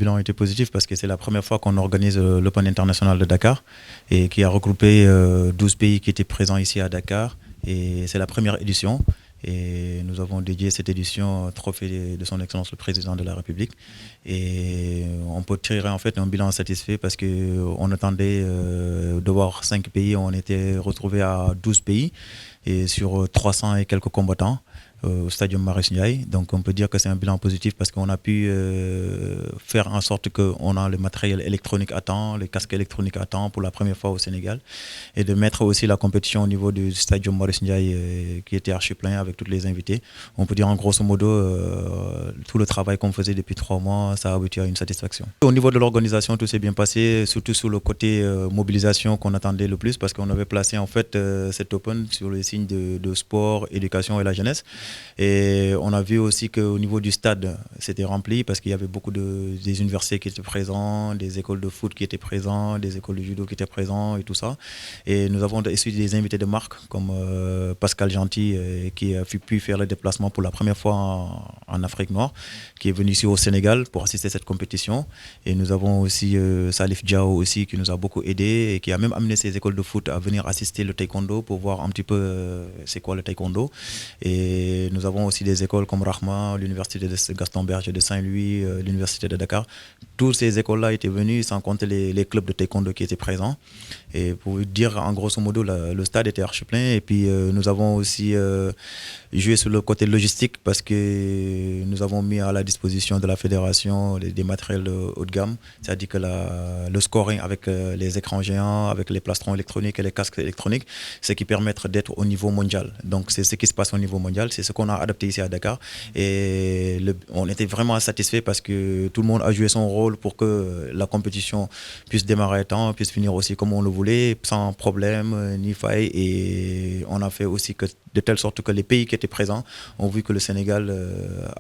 bilan était positif parce que c'est la première fois qu'on organise l'Open International de Dakar et qui a regroupé 12 pays qui étaient présents ici à Dakar. Et c'est la première édition. Et nous avons dédié cette édition au trophée de son Excellence le Président de la République. Et on peut tirer en fait un bilan satisfait parce qu'on attendait de voir 5 pays, on était retrouvé à 12 pays et sur 300 et quelques combattants au Stadium Marius Ndiaye. Donc on peut dire que c'est un bilan positif parce qu'on a pu faire en sorte qu'on a le matériel électronique à temps, les casques électroniques à temps pour la première fois au Sénégal et de mettre aussi la compétition au niveau du Stadium Marius Ndiaye qui était archi plein avec tous les invités. On peut dire en grosso modo tout le travail qu'on faisait depuis 3 mois, ça a abouti à une satisfaction. Au niveau de l'organisation, tout s'est bien passé, surtout sur le côté mobilisation qu'on attendait le plus parce qu'on avait placé en fait cet Open sur les signes de sport, éducation et la jeunesse. Et on a vu aussi qu'au niveau du stade, c'était rempli parce qu'il y avait beaucoup des universités qui étaient présents, des écoles de foot qui étaient présentes, des écoles de judo qui étaient présentes et tout ça. Et nous avons aussi des invités de marque comme Pascal Gentil qui a pu faire le déplacement pour la première fois en Afrique noire, qui est venu ici au Sénégal pour assister à cette compétition. Et nous avons aussi Salif Diao aussi qui nous a beaucoup aidé et qui a même amené ses écoles de foot à venir assister le taekwondo pour voir un petit peu c'est quoi le taekwondo. Et nous avons aussi des écoles comme Rahma, l'université de Gaston Berger de Saint-Louis, l'université de Dakar. Toutes ces écoles-là étaient venues sans compter les clubs de taekwondo qui étaient présents. Et pour vous dire, en grosso modo, le stade était archi plein. Et puis nous avons aussi joué sur le côté logistique parce que nous avons mis à la disposition de la fédération des matériels haut de gamme. C'est-à-dire que le scoring avec les écrans géants, avec les plastrons électroniques et les casques électroniques, c'est qui permettent d'être au niveau mondial. Donc c'est ce qui se passe au niveau mondial. C'est ce qu'on a adapté ici à Dakar. Et on était vraiment satisfait parce que tout le monde a joué son rôle pour que la compétition puisse démarrer à temps, puisse finir aussi comme on le voulait, sans problème ni faille. Et on a fait aussi que, de telle sorte que les pays qui étaient présents ont vu que le Sénégal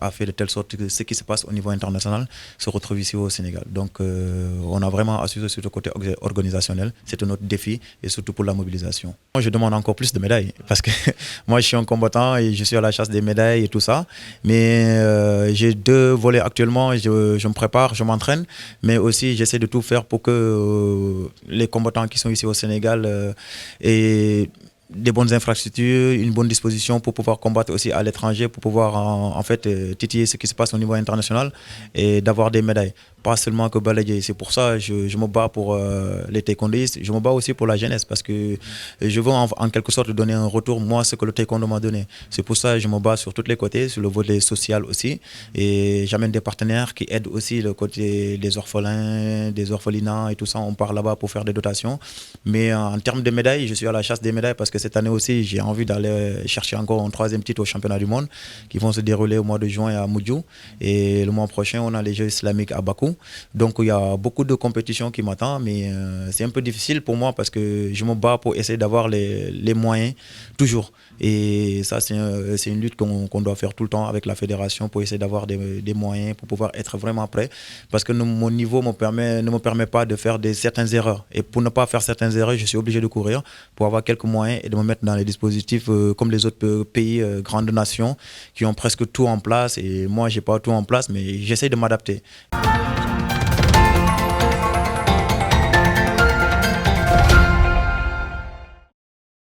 a fait de telle sorte que ce qui se passe au niveau international se retrouve ici au Sénégal. Donc on a vraiment assuré sur le côté organisationnel. C'était notre défi et surtout pour la mobilisation. Moi, je demande encore plus de médailles parce que moi, je suis un combattant et je suis à la chasse des médailles et tout ça. Mais j'ai 2 volets actuellement. Je me prépare, je m'entraîne, mais aussi j'essaie de tout faire pour que les combattants qui sont ici au Sénégal aient des bonnes infrastructures, une bonne disposition pour pouvoir combattre aussi à l'étranger, pour pouvoir en fait titiller ce qui se passe au niveau international et d'avoir des médailles. Pas seulement que balayer. C'est pour ça que je me bats pour les taekwondistes. Je me bats aussi pour la jeunesse parce que je veux en quelque sorte donner un retour, moi, ce que le taekwondo m'a donné. C'est pour ça que je me bats sur tous les côtés, sur le volet social aussi. Et j'amène des partenaires qui aident aussi le côté des orphelins, des orphelinats et tout ça. On part là-bas pour faire des dotations. Mais en termes de médailles, je suis à la chasse des médailles parce que cette année aussi, j'ai envie d'aller chercher encore un 3e titre au championnat du monde qui vont se dérouler au mois de juin à Moudjou. Et le mois prochain, on a les Jeux islamiques à Bakou. Donc il y a beaucoup de compétitions qui m'attendent, mais c'est un peu difficile pour moi parce que je me bats pour essayer d'avoir les moyens toujours. Et ça, c'est une lutte qu'on doit faire tout le temps avec la fédération pour essayer d'avoir des moyens pour pouvoir être vraiment prêt. Parce que mon niveau ne me permet pas de faire certaines erreurs. Et pour ne pas faire certaines erreurs, je suis obligé de courir pour avoir quelques moyens et de me mettre dans les dispositifs comme les autres pays, grandes nations, qui ont presque tout en place. Et moi, je n'ai pas tout en place, mais j'essaie de m'adapter.